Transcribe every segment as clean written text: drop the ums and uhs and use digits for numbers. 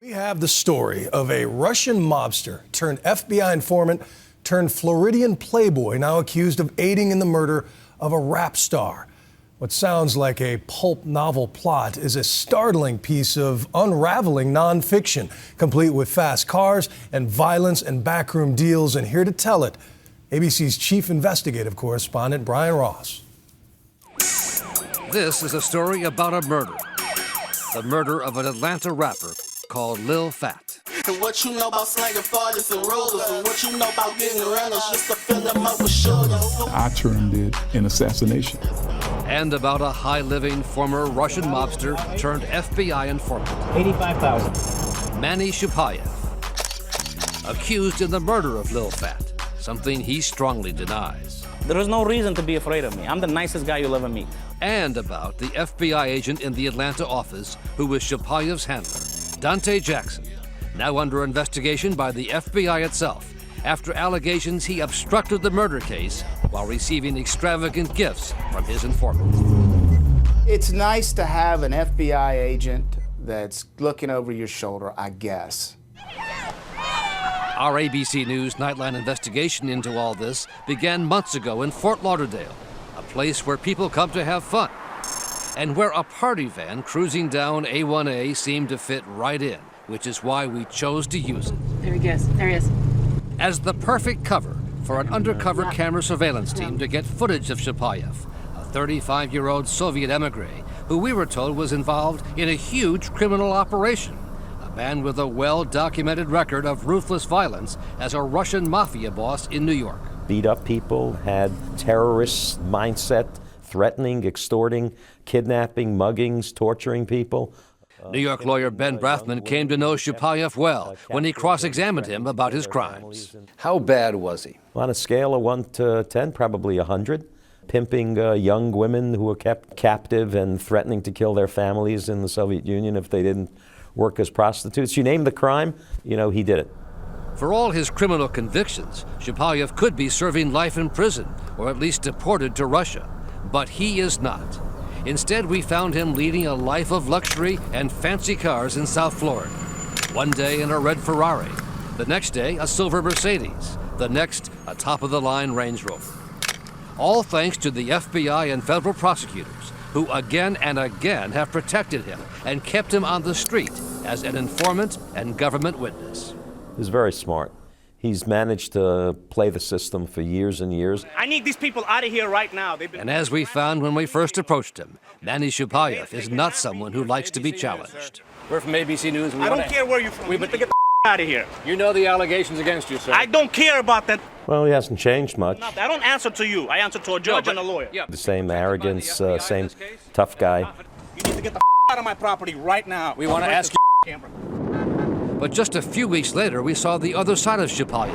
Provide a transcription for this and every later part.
We have the story of a Russian mobster turned FBI informant turned Floridian playboy now accused of aiding in the murder of a rap star. What sounds like a pulp novel plot is a startling piece of unraveling nonfiction, complete with fast cars and violence and backroom deals. And here to tell it, ABC's chief investigative correspondent, Brian Ross. This is a story about a murder. The murder of an Atlanta rapper called Lil Fat. And what you know about slanging fathers and rollers, and what you know about getting rentals just to fill them up with sugar. I termed it an assassination. And about a high-living former Russian mobster turned FBI informant. 85,000. Mani Chulpayev, accused in the murder of Lil Fat, something he strongly denies. There is no reason to be afraid of me. I'm the nicest guy you'll ever meet. And about the FBI agent in the Atlanta office who was Chulpayev's handler, Dante Jackson, now under investigation by the FBI itself after allegations he obstructed the murder case while receiving extravagant gifts from his informant. It's nice to have an FBI agent that's looking over your shoulder, I guess. Our ABC News Nightline investigation into all this began months ago in Fort Lauderdale, a place where people come to have fun, and where a party van cruising down A1A seemed to fit right in, which is why we chose to use it. There he goes. There he is. As the perfect cover for an undercover camera surveillance team to get footage of Chulpayev, a 35-year-old Soviet emigre who we were told was involved in a huge criminal operation. A man with a well-documented record of ruthless violence as a Russian mafia boss in New York. Beat up people, had terrorist mindset, threatening, extorting, kidnapping, muggings, torturing people. New York lawyer Ben Brathman came to know Chulpayev well when he cross-examined him about his crimes. How bad was he? On a scale of 1 to 10, probably 100. Pimping young women who were kept captive and threatening to kill their families in the Soviet Union if they didn't work as prostitutes. You name the crime, he did it. For all his criminal convictions, Chulpayev could be serving life in prison or at least deported to Russia. But he is not. Instead, we found him leading a life of luxury and fancy cars in South Florida. One day in a red Ferrari, the next day a silver Mercedes, the next a top-of-the-line Range Rover. All thanks to the FBI and federal prosecutors, who again and again have protected him and kept him on the street as an informant and government witness. He's very smart. He's managed to play the system for years and years. I need these people out of here right now. And as we found when we first approached him, Mani Chulpayev is not someone who likes to be challenged. We're from ABC News. I don't care where you're from. We need to get the out of here. You know the allegations against you, sir. I don't care about that. Well, he hasn't changed much. I don't answer to you. I answer to a judge and a lawyer. The same arrogance, same tough guy. You need to get the out of my property right now. We want to ask you. But just a few weeks later, we saw the other side of Chulpayev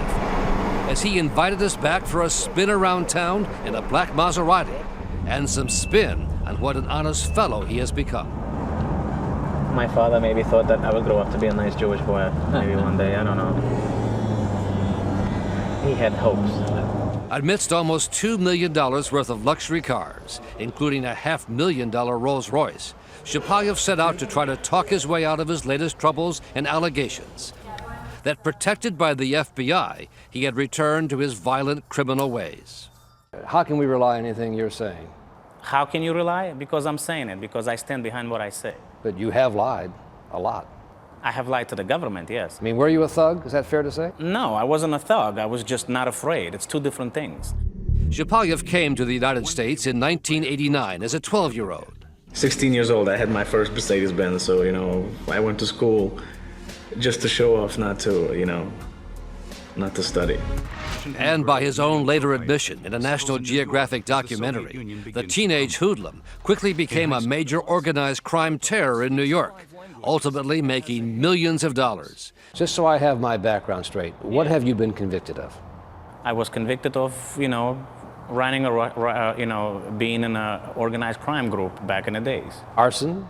as he invited us back for a spin around town in a black Maserati and some spin on what an honest fellow he has become. My father maybe thought that I would grow up to be a nice Jewish boy, maybe one day, I don't know. He had hopes. Amidst almost $2 million worth of luxury cars, including a $500,000 Rolls Royce, Chulpayev set out to try to talk his way out of his latest troubles and allegations. That protected by the FBI, he had returned to his violent criminal ways. How can we rely on anything you're saying? How can you rely? Because I'm saying it, because I stand behind what I say. But you have lied a lot. I have lied to the government, yes. I mean, were you a thug? Is that fair to say? No, I wasn't a thug. I was just not afraid. It's two different things. Chulpayev came to the United States in 1989 as a 12-year-old. 16 years old, I had my first Mercedes-Benz, so, I went to school just to show off, not to, not to study. And by his own later admission in a National Geographic documentary, the teenage hoodlum quickly became a major organized crime terror in New York, ultimately making millions of dollars. Just so I have my background straight, what have you been convicted of? I was convicted of, running being in an organized crime group back in the days. Arson?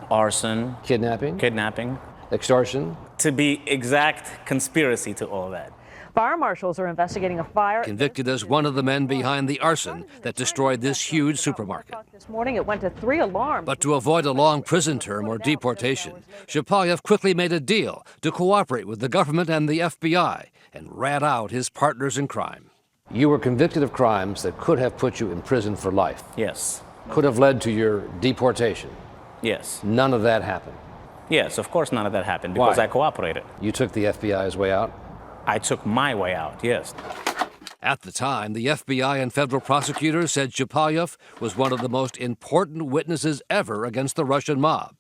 Arson. Kidnapping? Kidnapping. Extortion? To be exact, conspiracy to all that. Fire marshals are investigating a fire. Convicted as one of the men behind the arson that destroyed this huge supermarket. This morning it went to 3 alarms. But to avoid a long prison term or deportation, Chulpayev quickly made a deal to cooperate with the government and the FBI and rat out his partners in crime. You were convicted of crimes that could have put you in prison for life. Yes. Could have led to your deportation. Yes. None of that happened. Yes, of course none of that happened because Why? I cooperated. You took the FBI's way out? I took my way out, yes. At the time, the FBI and federal prosecutors said Chulpayev was one of the most important witnesses ever against the Russian mob.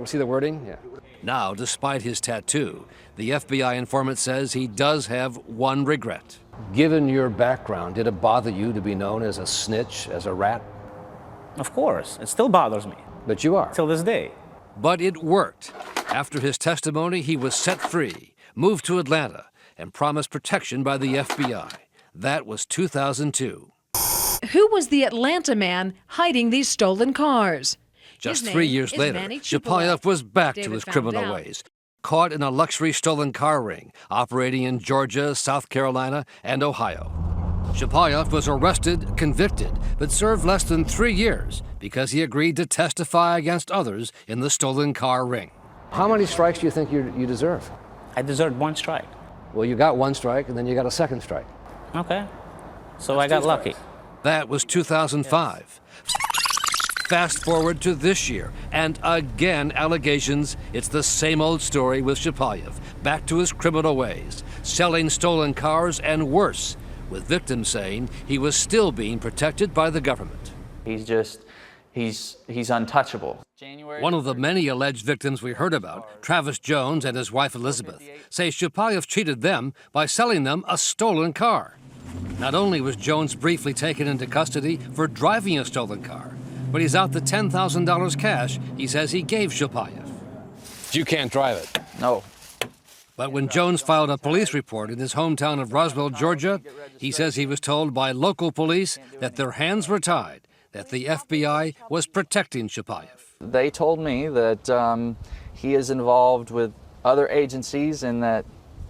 See the wording? Yeah. Now, despite his tattoo, the FBI informant says he does have one regret. Given your background, did it bother you to be known as a snitch, as a rat? Of course, it still bothers me. But you are. Till this day. But it worked. After his testimony, he was set free, moved to Atlanta, and promised protection by the FBI. That was 2002. Who was the Atlanta man hiding these stolen cars? Just 3 years later, Chulpayev was back to his criminal ways, caught in a luxury stolen car ring operating in Georgia, South Carolina, and Ohio. Chulpayev was arrested, convicted, but served less than 3 years because he agreed to testify against others in the stolen car ring. How many strikes do you think you deserve? I deserved 1 strike. Well, you got 1 strike, and then you got a 2nd strike. Okay. So I got lucky. That was 2005. Fast forward to this year, and again allegations. It's the same old story with Chulpayev, back to his criminal ways, selling stolen cars, and worse, with victims saying he was still being protected by the government. He's untouchable. One of the many alleged victims we heard about, Travis Jones and his wife Elizabeth, say Chulpayev cheated them by selling them a stolen car. Not only was Jones briefly taken into custody for driving a stolen car, but he's out the $10,000 cash he says he gave Chulpayev. You can't drive it. No. But when Jones filed a police report in his hometown of Roswell, Georgia, he says he was told by local police that their hands were tied, that the FBI was protecting Chulpayev. They told me that he is involved with other agencies and that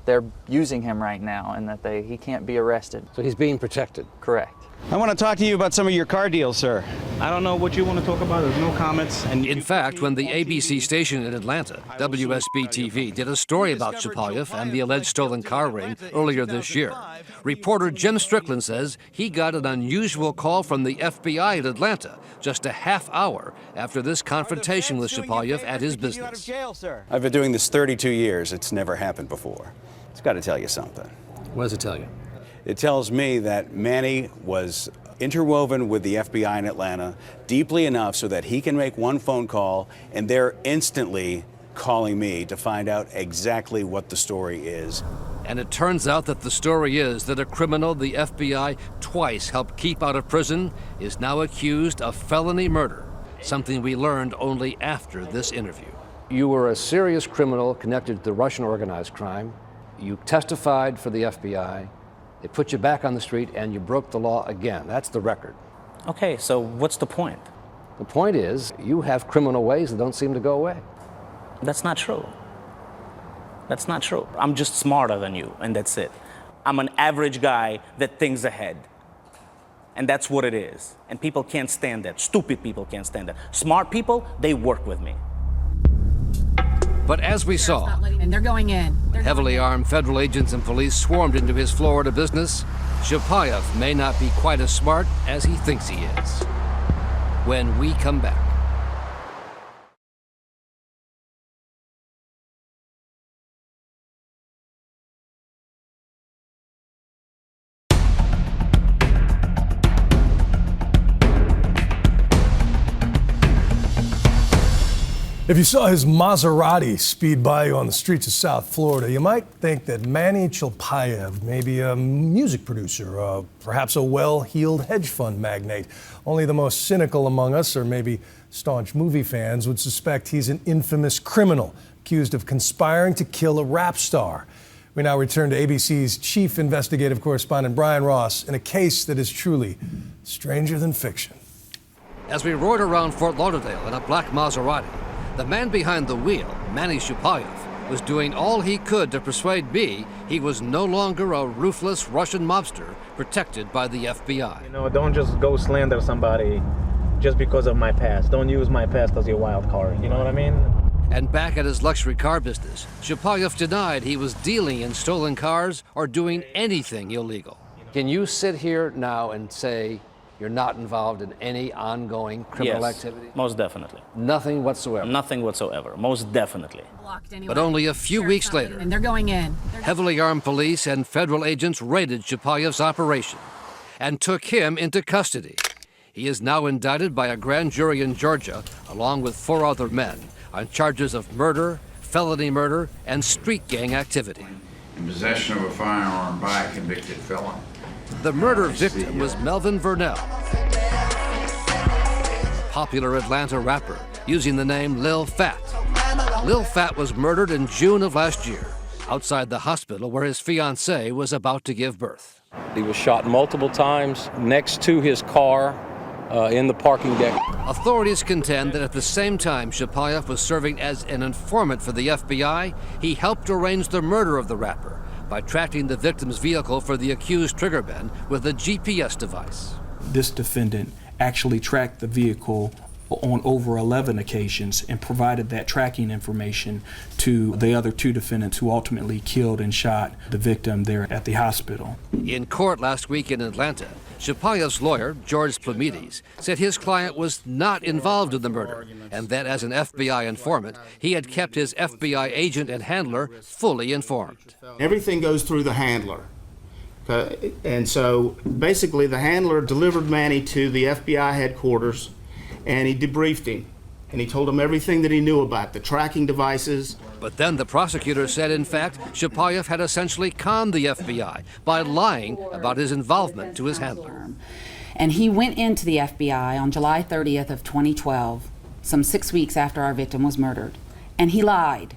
they're using him right now and that he can't be arrested. So he's being protected? Correct. I want to talk to you about some of your car deals, sir. I don't know what you want to talk about. There's no comments. And in fact, when the ABC station in Atlanta, WSB-TV, did a story about Chulpayev and the alleged stolen car ring earlier this year, reporter Jim Strickland says he got an unusual call from the FBI in Atlanta just a half hour after this confrontation with Chulpayev at his business. I've been doing this 32 years. It's never happened before. It's got to tell you something. What does it tell you? It tells me that Mani was interwoven with the FBI in Atlanta deeply enough so that he can make one phone call and they're instantly calling me to find out exactly what the story is. And it turns out that the story is that a criminal the FBI twice helped keep out of prison is now accused of felony murder, something we learned only after this interview. You were a serious criminal connected to Russian organized crime. You testified for the FBI. They put you back on the street and you broke the law again. That's the record. Okay, so what's the point? The point is you have criminal ways that don't seem to go away. That's not true. That's not true. I'm just smarter than you, and that's it. I'm an average guy that thinks ahead. And that's what it is. And people can't stand that. Stupid people can't stand that. Smart people, they work with me. But as we saw, And they're going in. heavily armed federal agents and police swarmed into his Florida business. Chulpayev may not be quite as smart as he thinks he is. When we come back. If you saw his Maserati speed by you on the streets of South Florida, you might think that Mani Chulpayev may be a music producer, perhaps a well-heeled hedge fund magnate. Only the most cynical among us, or maybe staunch movie fans, would suspect he's an infamous criminal accused of conspiring to kill a rap star. We now return to ABC's chief investigative correspondent Brian Ross in a case that is truly stranger than fiction. As we roared around Fort Lauderdale in a black Maserati, the man behind the wheel, Mani Chulpayev, was doing all he could to persuade me he was no longer a ruthless Russian mobster protected by the FBI. You know, don't just go slander somebody just because of my past. Don't use my past as your wild card, you know what I mean? And back at his luxury car business, Chulpayev denied he was dealing in stolen cars or doing anything illegal. Can you sit here now and say you're not involved in any ongoing criminal activity? Most definitely. Nothing whatsoever? Nothing whatsoever, most definitely. But only a few weeks later, And they're going in. heavily armed police and federal agents raided Chulpayev's operation and took him into custody. He is now indicted by a grand jury in Georgia, along with 4 other men, on charges of murder, felony murder, and street gang activity. In possession of a firearm by a convicted felon. The murder victim was Melvin Vernell, a popular Atlanta rapper using the name Lil Fat. Lil Fat was murdered in June of last year, outside the hospital where his fiancée was about to give birth. He was shot multiple times next to his car in the parking deck. Authorities contend that at the same time Chulpayev was serving as an informant for the FBI, he helped arrange the murder of the rapper by tracking the victim's vehicle for the accused triggerman with a GPS device. This defendant actually tracked the vehicle on over 11 occasions and provided that tracking information to the other 2 defendants who ultimately killed and shot the victim there at the hospital. In court last week in Atlanta, Chulpayev's lawyer, George Plamides, said his client was not involved in the murder and that as an FBI informant, he had kept his FBI agent and handler fully informed. Everything goes through the handler. And so basically the handler delivered Mani to the FBI headquarters and he debriefed him. And he told him everything that he knew about the tracking devices. But then the prosecutor said, in fact, Chulpayev had essentially conned the FBI by lying about his involvement to his handler. And he went into the FBI on July 30th of 2012, some 6 weeks after our victim was murdered. And he lied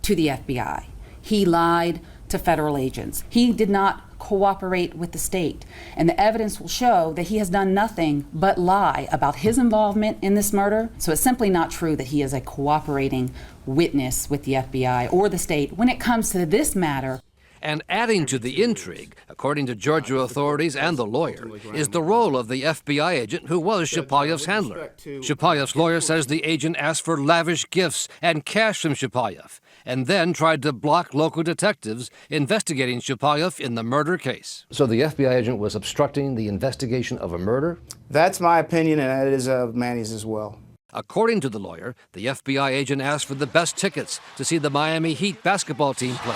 to the FBI. He lied to federal agents. He did not cooperate with the state. And the evidence will show that he has done nothing but lie about his involvement in this murder. So it's simply not true that he is a cooperating witness with the FBI or the state when it comes to this matter. And adding to the intrigue, according to Georgia authorities and the lawyer, is the role of the FBI agent who was Chulpayev's handler. Chulpayev's lawyer says the agent asked for lavish gifts and cash from Chulpayev, and then tried to block local detectives investigating Chulpayev in the murder case. So the FBI agent was obstructing the investigation of a murder? That's my opinion, and that is of Mani's as well. According to the lawyer, the FBI agent asked for the best tickets to see the Miami Heat basketball team play.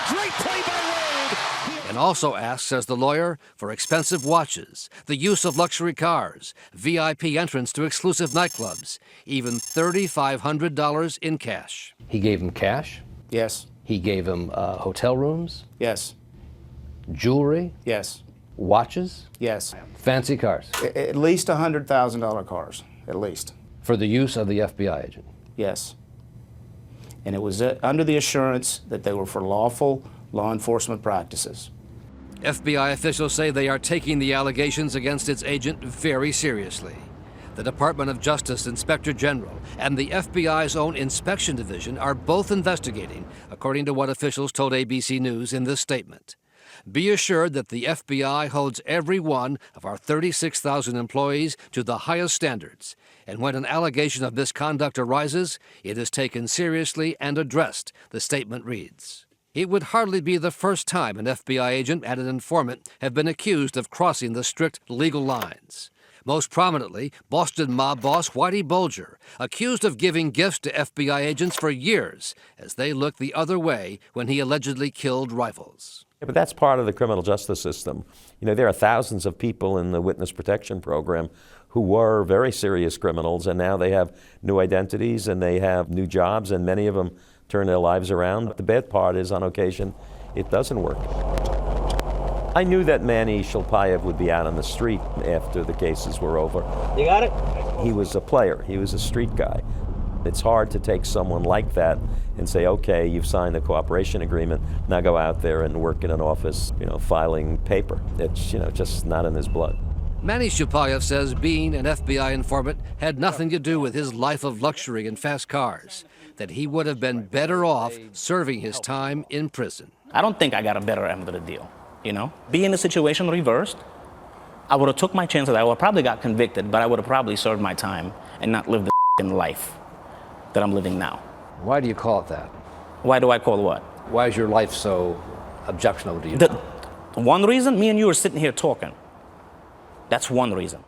Great play by Wade! And also asked, says the lawyer, for expensive watches, the use of luxury cars, VIP entrance to exclusive nightclubs, even $3,500 in cash. He gave him cash? Yes. He gave him hotel rooms? Yes. Jewelry? Yes. Watches? Yes. Fancy cars? At least $100,000 cars, at least. For the use of the FBI agent? Yes. And it was under the assurance that they were for lawful law enforcement practices. FBI officials say they are taking the allegations against its agent very seriously. The Department of Justice Inspector General and the FBI's own Inspection Division are both investigating, according to what officials told ABC News in this statement. Be assured that the FBI holds every one of our 36,000 employees to the highest standards, and when an allegation of misconduct arises, it is taken seriously and addressed, the statement reads. It would hardly be the first time an FBI agent and an informant have been accused of crossing the strict legal lines. Most prominently, Boston mob boss Whitey Bulger, accused of giving gifts to FBI agents for years as they looked the other way when he allegedly killed rivals. Yeah, but that's part of the criminal justice system. You know, there are thousands of people in the witness protection program who were very serious criminals, and now they have new identities and they have new jobs, and many of them turn their lives around. But the bad part is, on occasion, it doesn't work. I knew that Mani Chulpayev would be out on the street after the cases were over. You got it? He was a player. He was a street guy. It's hard to take someone like that and say, okay, you've signed a cooperation agreement, now go out there and work in an office, filing paper. It's, just not in his blood. Mani Chulpayev says being an FBI informant had nothing to do with his life of luxury and fast cars. that he would have been better off serving his time in prison. I don't think I got a better end of the deal, you know? Being the situation reversed, I would have took my chances. I would have probably got convicted, but I would have probably served my time and not lived the life that I'm living now. Why do you call it that? Why do I call it what? Why is your life so objectionable to you? One reason, me and you are sitting here talking. That's one reason.